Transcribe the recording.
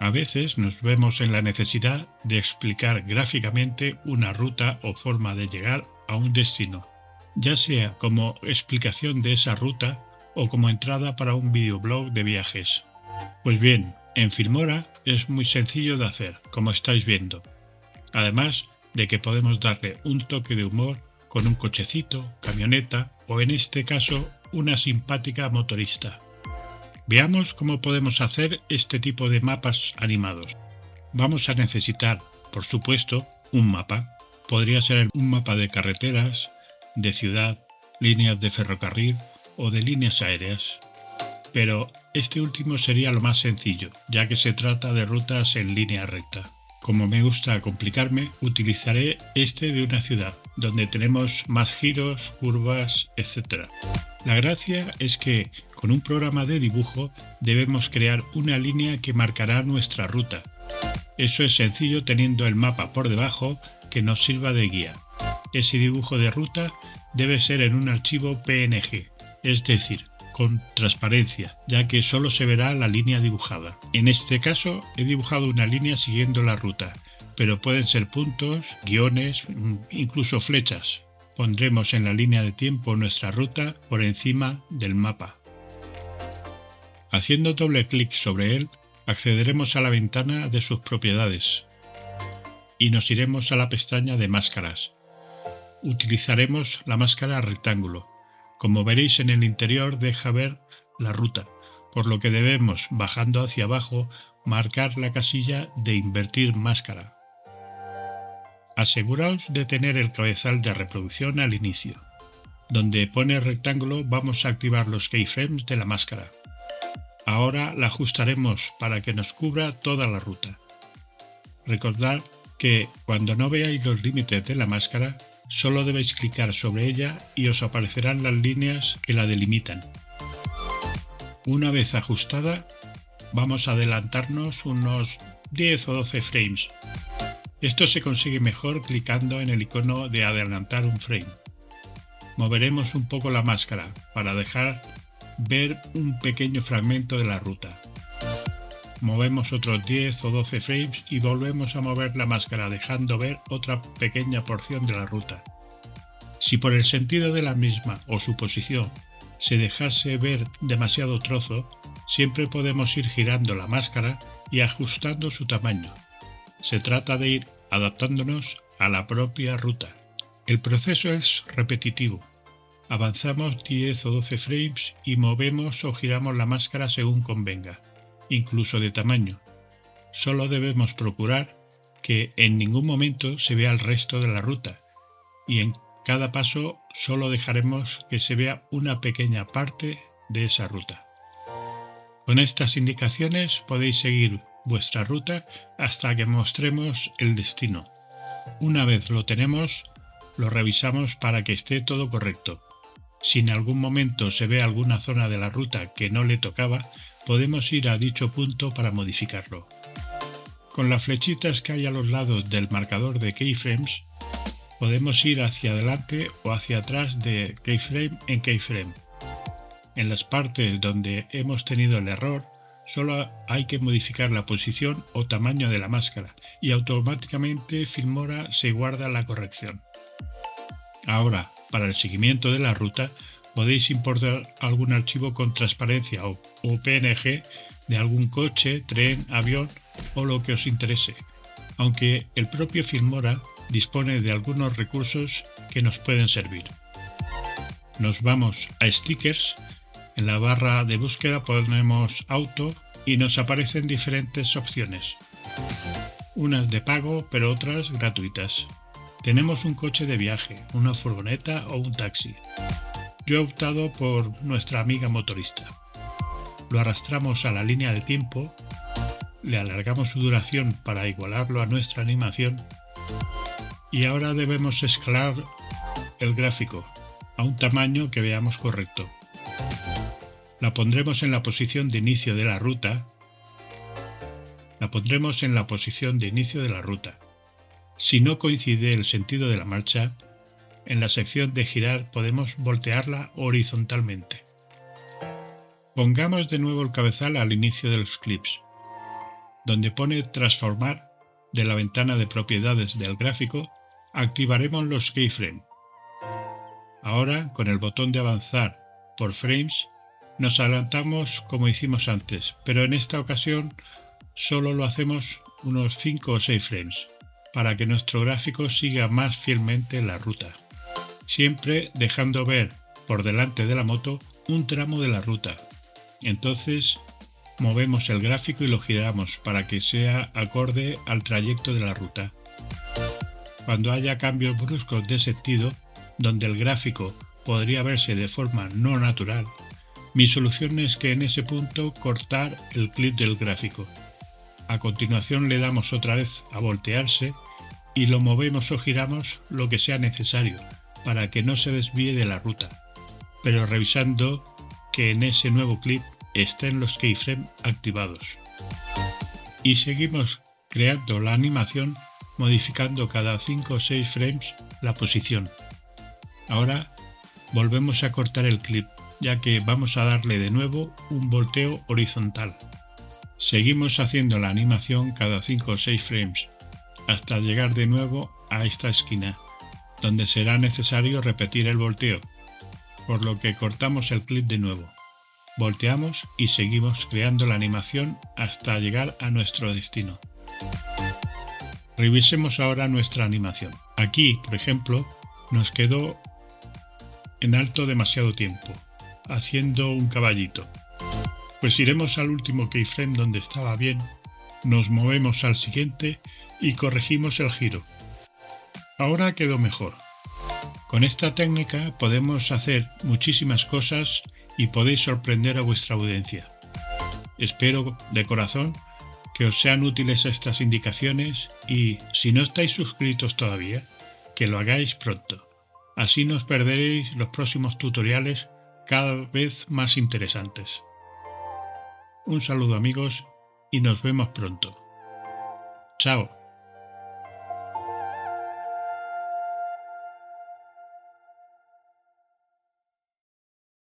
A veces nos vemos en la necesidad de explicar gráficamente una ruta o forma de llegar a un destino, ya sea como explicación de esa ruta o como entrada para un videoblog de viajes. Pues bien, en Filmora es muy sencillo de hacer, como estáis viendo. Además de que podemos darle un toque de humor con un cochecito, camioneta o en este caso una simpática motorista. Veamos cómo podemos hacer este tipo de mapas animados. Vamos a necesitar, por supuesto, un mapa. Podría ser un mapa de carreteras, de ciudad, líneas de ferrocarril o de líneas aéreas. Pero este último sería lo más sencillo, ya que se trata de rutas en línea recta. Como me gusta complicarme, utilizaré este de una ciudad, donde tenemos más giros, curvas, etc. La gracia es que, con un programa de dibujo, debemos crear una línea que marcará nuestra ruta. Eso es sencillo teniendo el mapa por debajo que nos sirva de guía. Ese dibujo de ruta debe ser en un archivo PNG, es decir, con transparencia, ya que solo se verá la línea dibujada. En este caso he dibujado una línea siguiendo la ruta, pero pueden ser puntos, guiones, incluso flechas. Pondremos en la línea de tiempo nuestra ruta por encima del mapa. Haciendo doble clic sobre él, accederemos a la ventana de sus propiedades y nos iremos a la pestaña de máscaras. Utilizaremos la máscara rectángulo. Como veréis, en el interior deja ver la ruta, por lo que debemos, bajando hacia abajo, marcar la casilla de invertir máscara. Aseguraos de tener el cabezal de reproducción al inicio. Donde pone rectángulo vamos a activar los keyframes de la máscara. Ahora la ajustaremos para que nos cubra toda la ruta. Recordad que cuando no veáis los límites de la máscara, solo debéis clicar sobre ella y os aparecerán las líneas que la delimitan. Una vez ajustada, vamos a adelantarnos unos 10 o 12 frames. Esto se consigue mejor clicando en el icono de adelantar un frame. Moveremos un poco la máscara para dejar ver un pequeño fragmento de la ruta. Movemos otros 10 o 12 frames y volvemos a mover la máscara dejando ver otra pequeña porción de la ruta. Si por el sentido de la misma o su posición se dejase ver demasiado trozo, siempre podemos ir girando la máscara y ajustando su tamaño. Se trata de ir adaptándonos a la propia ruta. El proceso es repetitivo. Avanzamos 10 o 12 frames y movemos o giramos la máscara según convenga, incluso de tamaño. Solo debemos procurar que en ningún momento se vea el resto de la ruta y en cada paso solo dejaremos que se vea una pequeña parte de esa ruta. Con estas indicaciones podéis seguir vuestra ruta hasta que mostremos el destino. Una vez lo tenemos, lo revisamos para que esté todo correcto. Si en algún momento se ve alguna zona de la ruta que no le tocaba, podemos ir a dicho punto para modificarlo. Con las flechitas que hay a los lados del marcador de keyframes, podemos ir hacia adelante o hacia atrás de keyframe en keyframe. En las partes donde hemos tenido el error, solo hay que modificar la posición o tamaño de la máscara y automáticamente Filmora se guarda la corrección. Ahora, para el seguimiento de la ruta, podéis importar algún archivo con transparencia o PNG de algún coche, tren, avión o lo que os interese, aunque el propio Filmora dispone de algunos recursos que nos pueden servir. Nos vamos a stickers, en la barra de búsqueda ponemos auto y nos aparecen diferentes opciones, unas de pago pero otras gratuitas. Tenemos un coche de viaje, una furgoneta o un taxi. Yo he optado por nuestra amiga motorista. Lo arrastramos a la línea de tiempo, le alargamos su duración para igualarlo a nuestra animación y ahora debemos escalar el gráfico a un tamaño que veamos correcto. La pondremos en la posición de inicio de la ruta. Si no coincide el sentido de la marcha, en la sección de girar podemos voltearla horizontalmente. Pongamos de nuevo el cabezal al inicio de los clips. donde pone transformar de la ventana de propiedades del gráfico, activaremos los keyframes. Ahora, con el botón de avanzar por frames, nos adelantamos como hicimos antes, pero en esta ocasión solo lo hacemos unos 5 o 6 frames, para que nuestro gráfico siga más fielmente la ruta, siempre dejando ver por delante de la moto un tramo de la ruta. Entonces movemos el gráfico y lo giramos para que sea acorde al trayecto de la ruta. Cuando haya cambios bruscos de sentido, donde el gráfico podría verse de forma no natural, mi solución es que en ese punto cortar el clip del gráfico. A continuación le damos otra vez a voltearse y lo movemos o giramos lo que sea necesario para que no se desvíe de la ruta, pero revisando que en ese nuevo clip estén los keyframes activados. Y seguimos creando la animación modificando cada 5 o 6 frames la posición. Ahora volvemos a cortar el clip, ya que vamos a darle de nuevo un volteo horizontal. Seguimos haciendo la animación cada 5 o 6 frames, hasta llegar de nuevo a esta esquina, donde será necesario repetir el volteo, por lo que cortamos el clip de nuevo. Volteamos y seguimos creando la animación hasta llegar a nuestro destino. Revisemos ahora nuestra animación. Aquí, por ejemplo, nos quedó en alto demasiado tiempo, haciendo un caballito. Pues iremos al último keyframe donde estaba bien, nos movemos al siguiente y corregimos el giro. Ahora quedó mejor. Con esta técnica podemos hacer muchísimas cosas y podéis sorprender a vuestra audiencia. Espero de corazón que os sean útiles estas indicaciones y, si no estáis suscritos todavía, que lo hagáis pronto. Así no os perderéis los próximos tutoriales cada vez más interesantes. Un saludo amigos y nos vemos pronto. Chao.